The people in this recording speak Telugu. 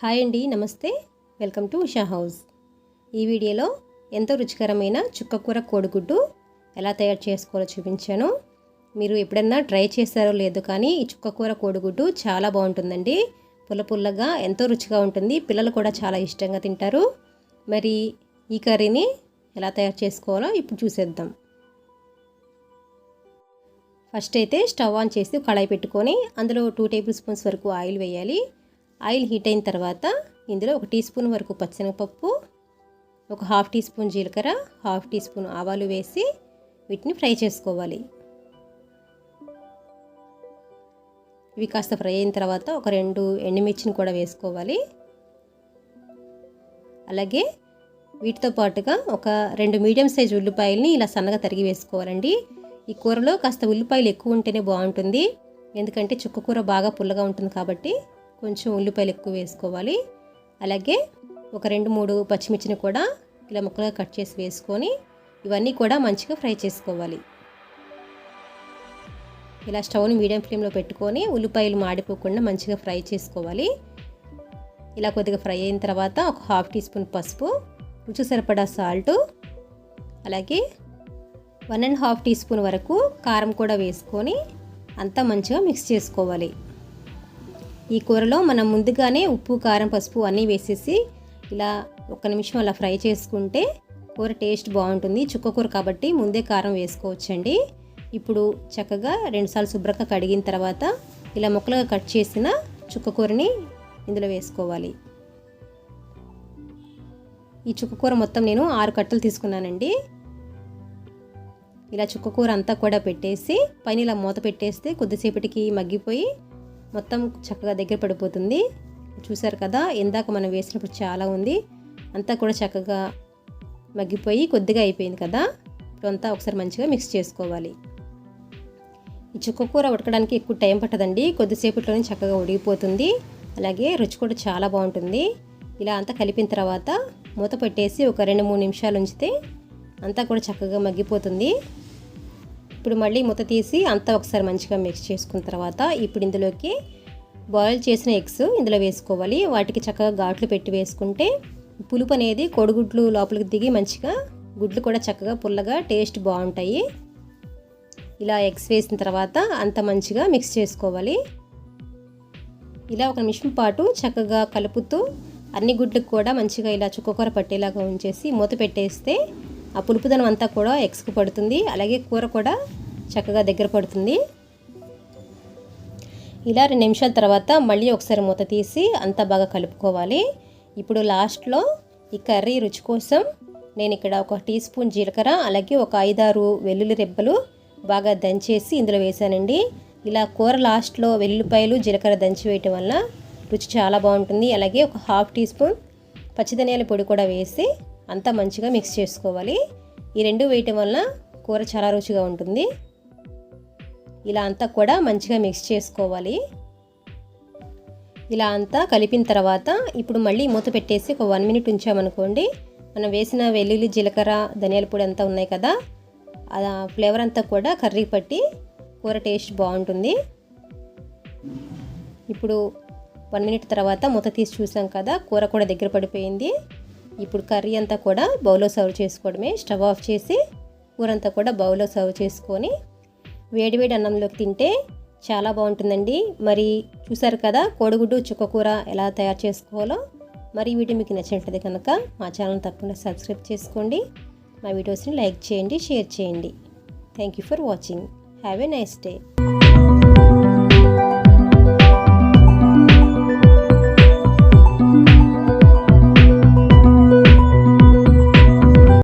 హాయ్ అండి, నమస్తే. Welcome to Usha house. ఈ వీడియోలో ఎంతో రుచికరమైన చుక్కకూర కోడిగుడ్డు ఎలా తయారు చేసుకోవాలో చూపించాను. మీరు ఎప్పుడన్నా ట్రై చేశారో లేదో కానీ ఈ చుక్కకూర కోడిగుడ్డు చాలా బాగుంటుందండి. పుల్ల పుల్లగా ఎంతో రుచిగా ఉంటుంది. పిల్లలు కూడా చాలా ఇష్టంగా తింటారు. మరి ఈ కర్రీని ఎలా తయారు చేసుకోవాలో ఇప్పుడు చూసేద్దాం. ఫస్ట్ అయితే స్టవ్ ఆన్ చేసి కళాయి పెట్టుకొని అందులో 2 టేబుల్ స్పూన్స్ వరకు ఆయిల్ వేయాలి. ఆయిల్ హీట్ అయిన తర్వాత ఇందులో 1 టీ స్పూన్ వరకు పచ్చిశనగపప్పు, ఒక 1/2 టీ స్పూన్ జీలకర్ర, 1/2 టీ స్పూన్ ఆవాలు వేసి వీటిని ఫ్రై చేసుకోవాలి. ఇవి కాస్త ఫ్రై అయిన తర్వాత ఒక 2 ఎండుమిర్చిని కూడా వేసుకోవాలి. అలాగే వీటితో పాటుగా ఒక 2 మీడియం సైజ్ ఉల్లిపాయలని ఇలా సన్నగా తరిగి వేసుకోవాలండి. ఈ కూరలో కాస్త ఉల్లిపాయలు ఎక్కువ ఉంటేనే బాగుంటుంది. ఎందుకంటే చుక్కకూర బాగా పుల్లగా ఉంటుంది కాబట్టి కొంచెం ఉల్లిపాయలు ఎక్కువ వేసుకోవాలి. అలాగే ఒక 2-3 పచ్చిమిర్చిని కూడా ఇలా ముక్కలుగా కట్ చేసి వేసుకొని ఇవన్నీ కూడా మంచిగా ఫ్రై చేసుకోవాలి. ఇలా స్టవ్ని మీడియం ఫ్లేమ్లో పెట్టుకొని ఉల్లిపాయలు మాడిపోకుండా మంచిగా ఫ్రై చేసుకోవాలి. ఇలా కొద్దిగా ఫ్రై అయిన తర్వాత ఒక 1/2 టీ స్పూన్ పసుపు, రుచి సరిపడా సాల్టు, అలాగే 1.5 టీ స్పూన్ వరకు కారం కూడా వేసుకొని అంతా మంచిగా మిక్స్ చేసుకోవాలి. ఈ కూరలో మనం ముందుగానే ఉప్పు, కారం, పసుపు అన్నీ వేసేసి ఇలా 1 నిమిషం అలా ఫ్రై చేసుకుంటే కూర టేస్ట్ బాగుంటుంది. చుక్కకూర కాబట్టి ముందే కారం వేసుకోవచ్చండి. ఇప్పుడు చక్కగా 2 సార్లు శుభ్రంగా కడిగిన తర్వాత ఇలా ముక్కలుగా కట్ చేసిన చుక్కకూరని ఇందులో వేసుకోవాలి. ఈ చుక్కకూర మొత్తం నేను 6 కట్టలు తీసుకున్నానండి. ఇలా చుక్కకూర అంతా కూడా పెట్టేసి పైన ఇలా మూత పెట్టేస్తే కొద్దిసేపటికి మగ్గిపోయి మొత్తం చక్కగా దగ్గర పడిపోతుంది. చూసారు కదా, ఇందాక మనం వేసినప్పుడు చాలా ఉంది, అంతా కూడా చక్కగా మగ్గిపోయి కొద్దిగా అయిపోయింది కదా. ఇప్పుడు అంతా ఒకసారి మంచిగా మిక్స్ చేసుకోవాలి. ఈ చుక్కకూర ఉడకడానికి ఎక్కువ టైం పట్టదండి, కొద్దిసేపట్లోనే చక్కగా ఉడికిపోతుంది. అలాగే రుచి కూడా చాలా బాగుంటుంది. ఇలా అంతా కలిపిన తర్వాత మూత పెట్టేసి ఒక 2-3 నిమిషాలు ఉంచితే అంతా కూడా చక్కగా మగ్గిపోతుంది. ఇప్పుడు మళ్ళీ మూత తీసి అంతా ఒకసారి మంచిగా మిక్స్ చేసుకున్న తర్వాత ఇప్పుడు ఇందులోకి బాయిల్ చేసిన ఎగ్స్ ఇందులో వేసుకోవాలి. వాటికి చక్కగా ఘాట్లు పెట్టి వేసుకుంటే పులుపు అనేది కోడిగుడ్లు లోపలికి దిగి మంచిగా గుడ్లు కూడా చక్కగా పుల్లగా టేస్ట్ బాగుంటాయి. ఇలా ఎగ్స్ వేసిన తర్వాత అంతా మంచిగా మిక్స్ చేసుకోవాలి. ఇలా 1 నిమిషం పాటు చక్కగా కలుపుతూ అన్ని గుడ్లకు కూడా మంచిగా ఇలా చుక్కకూర పట్టేలాగా ఉంచేసి మూత పెట్టేస్తే ఆ పులుపుదనం అంతా కూడా ఎగ్స్కి పడుతుంది. అలాగే కూర కూడా చక్కగా దగ్గర పడుతుంది. ఇలా 2 నిమిషాల తర్వాత మళ్ళీ ఒకసారి మూత తీసి అంతా బాగా కలుపుకోవాలి. ఇప్పుడు లాస్ట్లో ఈ కర్రీ రుచి కోసం నేను ఇక్కడ ఒక టీ స్పూన్ జీలకర్ర, అలాగే ఒక 5-6 వెల్లుల్లి రెబ్బలు బాగా దంచేసి ఇందులో వేసానండి. ఇలా కూర లాస్ట్లో వెల్లుల్లిపాయలు, జీలకర్ర దంచి వేయటం వల్ల రుచి చాలా బాగుంటుంది. అలాగే ఒక 1/2 టీ స్పూన్ పచ్చిధనియాల పొడి కూడా వేసి అంతా మంచిగా మిక్స్ చేసుకోవాలి. ఈ 2 వేయటం వల్ల కూర చాలా రుచిగా ఉంటుంది. ఇలా అంతా కూడా మంచిగా మిక్స్ చేసుకోవాలి. ఇలా అంతా కలిపిన తర్వాత ఇప్పుడు మళ్ళీ మూత పెట్టేసి ఒక 1 మినిట్ ఉంచామనుకోండి, మనం వేసిన వెల్లుల్లి, జీలకర్ర, ధనియాల పొడి అంతా ఉన్నాయి కదా, ఆ ఫ్లేవర్ అంతా కూడా కర్రీ పట్టి కూర టేస్ట్ బాగుంటుంది. ఇప్పుడు 1 మినిట్ తర్వాత మూత తీసి చూసాం కదా, కూర కూడా దగ్గర పడిపోయింది. ఇప్పుడు కర్రీ అంతా కూడా బౌల్లో సర్వ్ చేసుకోవడమే. స్టవ్ ఆఫ్ చేసి కూర అంతా కూడా బౌల్లో సర్వ్ చేసుకొని వేడివేడి అన్నంలోకి తింటే చాలా బాగుంటుందండి. మరి చూసారు కదా కోడిగుడ్డు చుక్కకూర ఎలా తయారు చేసుకోవాలో. మరి ఈ వీడియో మీకు నచ్చినట్లయితే కనుక మా ఛానల్ తప్పకుండా సబ్స్క్రైబ్ చేసుకోండి. మా వీడియోస్ని లైక్ చేయండి, షేర్ చేయండి. Thank you for watching. Have a nice day.